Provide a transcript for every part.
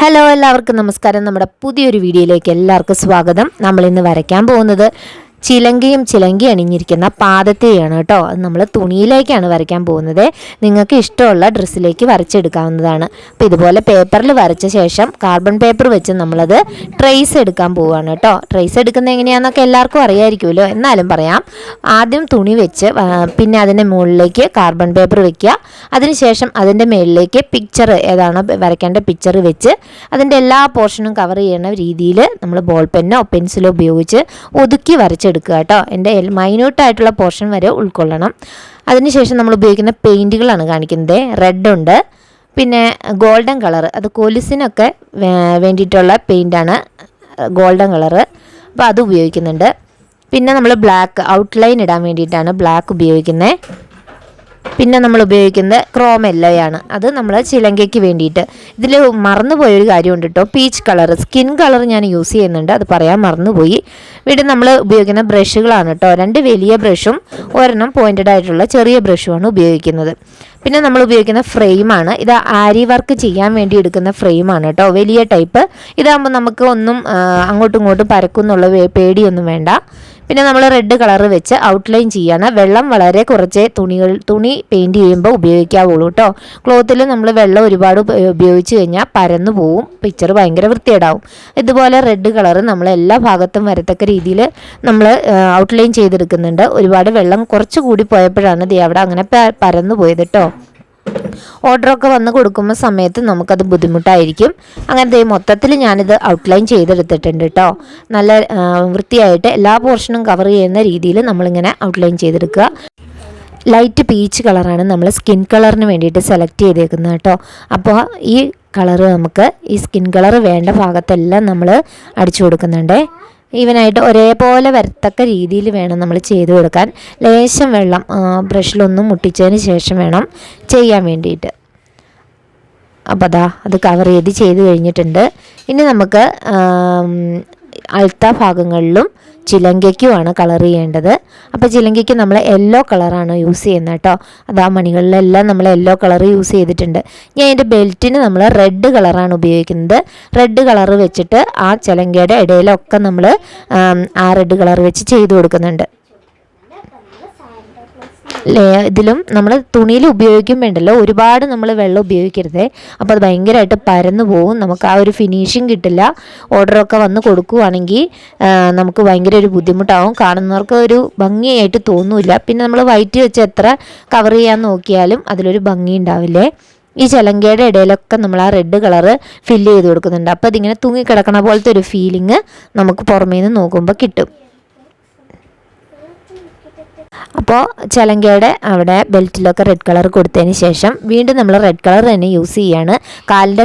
Hello എല്ലാവർക്കും നമസ്കാരം. നമ്മുടെ പുതിയൊരു വീഡിയോയിലേക്ക് എല്ലാവർക്കും സ്വാഗതം. നമ്മളിന്ന് വരയ്ക്കാൻ പോകുന്നത് ചിലങ്കി അണിഞ്ഞിരിക്കുന്ന പാദത്തെയാണ് കേട്ടോ. അത് നമ്മൾ തുണിയിലേക്കാണ് വരയ്ക്കാൻ പോകുന്നത്. നിങ്ങൾക്ക് ഇഷ്ടമുള്ള ഡ്രസ്സിലേക്ക് വരച്ചെടുക്കാവുന്നതാണ്. അപ്പോൾ ഇതുപോലെ പേപ്പറിൽ വരച്ച ശേഷം കാർബൺ പേപ്പർ വെച്ച് നമ്മളത് ട്രേസ് എടുക്കാൻ പോവുകയാണ് കേട്ടോ. ട്രേസ് എടുക്കുന്നത് എങ്ങനെയാണെന്നൊക്കെ എല്ലാവർക്കും അറിയാമായിരിക്കുമല്ലോ, എന്നാലും പറയാം. ആദ്യം തുണി വെച്ച് പിന്നെ അതിൻ്റെ മുകളിലേക്ക് കാർബൺ പേപ്പർ വെക്കുക. അതിനുശേഷം അതിൻ്റെ മുകളിലേക്ക് പിക്ചർ ഏതാണോ വരയ്ക്കേണ്ട പിക്ചർ വെച്ച് അതിൻ്റെ എല്ലാ പോർഷനും കവർ ചെയ്യുന്ന രീതിയിൽ നമ്മൾ ബോൾ പെന്നോ പെൻസിലോ ഉപയോഗിച്ച് ഒതുക്കി വരച്ചെടുക്കുക കേട്ടോ. എൻ്റെ മൈന്യൂട്ടായിട്ടുള്ള പോർഷൻ വരെ ഉൾക്കൊള്ളണം. അതിനുശേഷം നമ്മൾ ഉപയോഗിക്കുന്ന പെയിൻറ്റുകളാണ് കാണിക്കുന്നത്. റെഡ് ഉണ്ട്, പിന്നെ ഗോൾഡൻ കളർ, അത് കൊലുസിനൊക്കെ വേണ്ടിയിട്ടുള്ള പെയിൻ്റാണ് ഗോൾഡൻ കളറ്. അപ്പോൾ അത് ഉപയോഗിക്കുന്നുണ്ട്. പിന്നെ നമ്മൾ ബ്ലാക്ക് ഔട്ട്ലൈൻ ഇടാൻ വേണ്ടിയിട്ടാണ് ബ്ലാക്ക് ഉപയോഗിക്കുന്നത്. പിന്നെ നമ്മൾ ഉപയോഗിക്കുന്നത് ക്രോം യെല്ലോയാണ്, അത് നമ്മൾ ചിലങ്കയ്ക്ക് വേണ്ടിയിട്ട്. ഇതിൽ മറന്നുപോയൊരു കാര്യമുണ്ട് കേട്ടോ, പീച്ച് കളർ, സ്കിൻ കളർ ഞാൻ യൂസ് ചെയ്യുന്നുണ്ട്, അത് പറയാൻ മറന്നുപോയി. വീണ്ടും നമ്മൾ ഉപയോഗിക്കുന്ന ബ്രഷുകളാണ് കേട്ടോ. 2 വലിയ ബ്രഷും ഒരെണ്ണം പോയിൻറ്റഡ് ആയിട്ടുള്ള ചെറിയ ബ്രഷുമാണ് ഉപയോഗിക്കുന്നത്. പിന്നെ നമ്മൾ ഉപയോഗിക്കുന്ന ഫ്രെയിമാണ്, ഇത് ആരി വർക്ക് ചെയ്യാൻ വേണ്ടി എടുക്കുന്ന ഫ്രെയിമാണ് കേട്ടോ, വലിയ ടൈപ്പ്. ഇതാകുമ്പോൾ നമുക്ക് ഒന്നും അങ്ങോട്ടും ഇങ്ങോട്ടും പരക്കുന്നുള്ള പേടിയൊന്നും വേണ്ട. പിന്നെ നമ്മൾ റെഡ് കളർ വെച്ച് ഔട്ട്ലൈൻ ചെയ്യാണ്. വെള്ളം വളരെ കുറച്ച് തുണി പെയിൻറ്റ് ചെയ്യുമ്പോൾ ഉപയോഗിക്കാവുള്ളൂ കേട്ടോ. ക്ലോത്തിൽ നമ്മൾ വെള്ളം ഒരുപാട് ഉപയോഗിച്ച് കഴിഞ്ഞാൽ പരന്നു പോവും, പിക്ചർ ഭയങ്കര വൃത്തികേടാവും. ഇതുപോലെ റെഡ് കളർ നമ്മൾ എല്ലാ ഭാഗത്തും വരത്തക്ക രീതിയിൽ നമ്മൾ ഔട്ട്ലൈൻ ചെയ്തെടുക്കുന്നുണ്ട്. ഒരുപാട് വെള്ളം കുറച്ച് കൂടി പോയപ്പോഴാണ് അവിടെ അങ്ങനെ പരന്നു പോയത് കേട്ടോ. ഓർഡറൊക്കെ വന്ന് കൊടുക്കുമ്പോൾ സമയത്ത് നമുക്കത് ബുദ്ധിമുട്ടായിരിക്കും. അങ്ങനെ മൊത്തത്തിൽ ഞാനിത് ഔട്ട്ലൈൻ ചെയ്തെടുത്തിട്ടുണ്ട് കേട്ടോ. നല്ല വൃത്തിയായിട്ട് എല്ലാ പോർഷനും കവർ ചെയ്യുന്ന രീതിയിൽ നമ്മളിങ്ങനെ ഔട്ട്ലൈൻ ചെയ്തെടുക്കുക. ലൈറ്റ് പീച്ച് കളറാണ് നമ്മൾ സ്കിൻ കളറിന് വേണ്ടിയിട്ട് സെലക്ട് ചെയ്തേക്കുന്നത് കേട്ടോ. അപ്പോൾ ഈ കളറ് നമുക്ക് ഈ സ്കിൻ കളർ വേണ്ട ഭാഗത്തെല്ലാം നമ്മൾ അടിച്ചു കൊടുക്കുന്നുണ്ട്. ഈവനായിട്ട് ഒരേപോലെ വരത്തക്ക രീതിയിൽ വേണം നമ്മൾ ചെയ്ത് കൊടുക്കാൻ. ലേശം വെള്ളം ബ്രഷിലൊന്നും മുട്ടിച്ചതിന് ശേഷം വേണം ചെയ്യാൻ വേണ്ടിയിട്ട്. അപ്പോൾ അത് കവർ ചെയ്ത് കഴിഞ്ഞിട്ടുണ്ട്. ഇനി നമുക്ക് അൾത്ത ഭാഗങ്ങളിലും ചിലങ്കയ്ക്കുമാണ് കളർ ചെയ്യേണ്ടത്. അപ്പോൾ ചിലങ്കയ്ക്ക് നമ്മൾ യെല്ലോ കളറാണ് യൂസ് ചെയ്യുന്നത് കേട്ടോ. അത് ആ മണികളിലെല്ലാം നമ്മൾ യെല്ലോ കളർ യൂസ് ചെയ്തിട്ടുണ്ട്. ഞാൻ അതിൻ്റെ ബെൽറ്റിന് നമ്മൾ റെഡ് കളറാണ് ഉപയോഗിക്കുന്നത്. റെഡ് കളർ വെച്ചിട്ട് ആ ചിലങ്കയുടെ ഇടയിലൊക്കെ നമ്മൾ ആ റെഡ് കളർ വെച്ച് ചെയ്ത് കൊടുക്കുന്നുണ്ട്. ഇതിലും നമ്മൾ തുണിയിൽ ഉപയോഗിക്കുമ്പോണ്ടല്ലോ ഒരുപാട് നമ്മൾ വെള്ളം ഉപയോഗിക്കരുത്. അപ്പോൾ അത് ഭയങ്കരമായിട്ട് പരന്നു പോകും, നമുക്ക് ആ ഒരു ഫിനിഷിങ് കിട്ടില്ല. ഓർഡറൊക്കെ വന്ന് കൊടുക്കുകയാണെങ്കിൽ നമുക്ക് ഭയങ്കര ഒരു ബുദ്ധിമുട്ടാവും, കാണുന്നവർക്ക് ഒരു ഭംഗിയായിട്ട് തോന്നില്ല. പിന്നെ നമ്മൾ വൈറ്റ് വെച്ച് എത്ര കവർ ചെയ്യാൻ നോക്കിയാലും അതിലൊരു ഭംഗി ഉണ്ടാവില്ലേ. ഈ ചിലങ്കയുടെ ഇടയിലൊക്കെ നമ്മൾ ആ റെഡ് കളറ് ഫില്ല് ചെയ്ത് കൊടുക്കുന്നുണ്ട്. അപ്പോൾ അതിങ്ങനെ തൂങ്ങിക്കിടക്കണ പോലത്തെ ഒരു ഫീലിംഗ് നമുക്ക് പുറമേ നിന്ന് നോക്കുമ്പോൾ കിട്ടും. അപ്പോൾ ചിലങ്കയുടെ അവിടെ ബെൽറ്റിലൊക്കെ റെഡ് കളർ കൊടുത്തതിന് ശേഷം വീണ്ടും നമ്മൾ റെഡ് കളർ തന്നെ യൂസ് ചെയ്യാണ്. കാലിൻ്റെ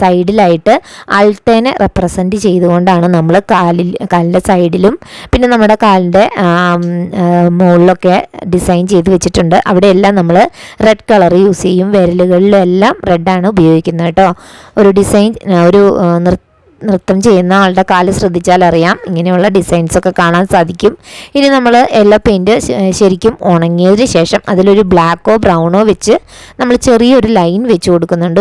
സൈഡിലായിട്ട് അൾത്തേനെ റെപ്രസെൻറ്റ് ചെയ്തുകൊണ്ടാണ് നമ്മൾ കാലിൻ്റെ സൈഡിലും പിന്നെ നമ്മുടെ കാലിൻ്റെ മുകളിലൊക്കെ ഡിസൈൻ ചെയ്ത് വെച്ചിട്ടുണ്ട്. അവിടെയെല്ലാം നമ്മൾ റെഡ് കളർ യൂസ് ചെയ്യും. വിരലുകളിലെല്ലാം റെഡാണ് ഉപയോഗിക്കുന്നത് കേട്ടോ. ഒരു ഡിസൈൻ നൃത്തം ചെയ്യുന്ന ആളുടെ കാല് ശ്രദ്ധിച്ചാൽ അറിയാം, ഇങ്ങനെയുള്ള ഡിസൈൻസൊക്കെ കാണാൻ സാധിക്കും. ഇനി നമ്മൾ യെല്ലോ പെയിൻറ്റ് ശരിക്കും ഉണങ്ങിയതിന് ശേഷം അതിലൊരു ബ്ലാക്കോ ബ്രൗണോ വെച്ച് നമ്മൾ ചെറിയൊരു ലൈൻ വെച്ച് കൊടുക്കുന്നുണ്ട്.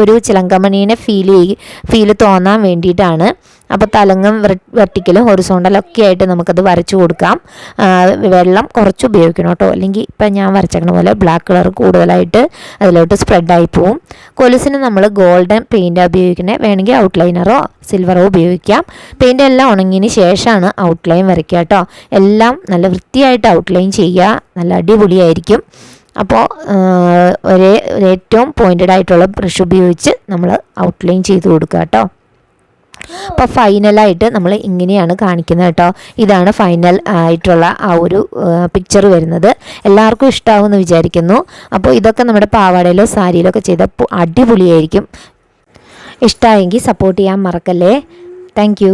ഒരു ചിലങ്കമണീനെ ഫീല് തോന്നാൻ വേണ്ടിയിട്ടാണ്. അപ്പോൾ തലങ്ങും വെർട്ടിക്കലും ഹൊറിസോണ്ടലൊക്കെ ആയിട്ട് നമുക്കത് വരച്ചു കൊടുക്കാം. വെള്ളം കുറച്ച് ഉപയോഗിക്കണം കേട്ടോ, അല്ലെങ്കിൽ ഇപ്പം ഞാൻ വരച്ചേക്കണ പോലെ ബ്ലാക്ക് കളർ കൂടുതലായിട്ട് അതിലോട്ട് സ്പ്രെഡായി പോവും. കൊലുസിന് നമ്മൾ ഗോൾഡൻ പെയിൻറ്റാണ് ഉപയോഗിക്കുന്നത്. വേണമെങ്കിൽ ഔട്ട്ലൈനറോ സിൽവറോ ഉപയോഗിക്കാം. പെയിൻ്റ് എല്ലാം ഉണങ്ങിയതിന് ശേഷമാണ് ഔട്ട്ലൈൻ വരയ്ക്കുക കേട്ടോ. എല്ലാം നല്ല വൃത്തിയായിട്ട് ഔട്ട്ലൈൻ ചെയ്യുക, നല്ല അടിപൊളിയായിരിക്കും. അപ്പോൾ ഏറ്റവും പോയിൻറ്റഡ് ആയിട്ടുള്ള ബ്രഷ് ഉപയോഗിച്ച് നമ്മൾ ഔട്ട്ലൈൻ ചെയ്ത് കൊടുക്കുക കേട്ടോ. അപ്പോൾ ഫൈനലായിട്ട് നമ്മൾ ഇങ്ങനെയാണ് കാണിക്കുന്നത് കേട്ടോ. ഇതാണ് ഫൈനൽ ആയിട്ടുള്ള ആ ഒരു പിക്ചർ വരുന്നത്. എല്ലാവർക്കും ഇഷ്ടമാവുമെന്ന് വിചാരിക്കുന്നു. അപ്പോൾ ഇതൊക്കെ നമ്മുടെ പാവാടയിലോ സാരിയിലോ ഒക്കെ ചെയ്താൽ അടിപൊളിയായിരിക്കും. ഇഷ്ടമായെങ്കിൽ സപ്പോർട്ട് ചെയ്യാൻ മറക്കല്ലേ. താങ്ക്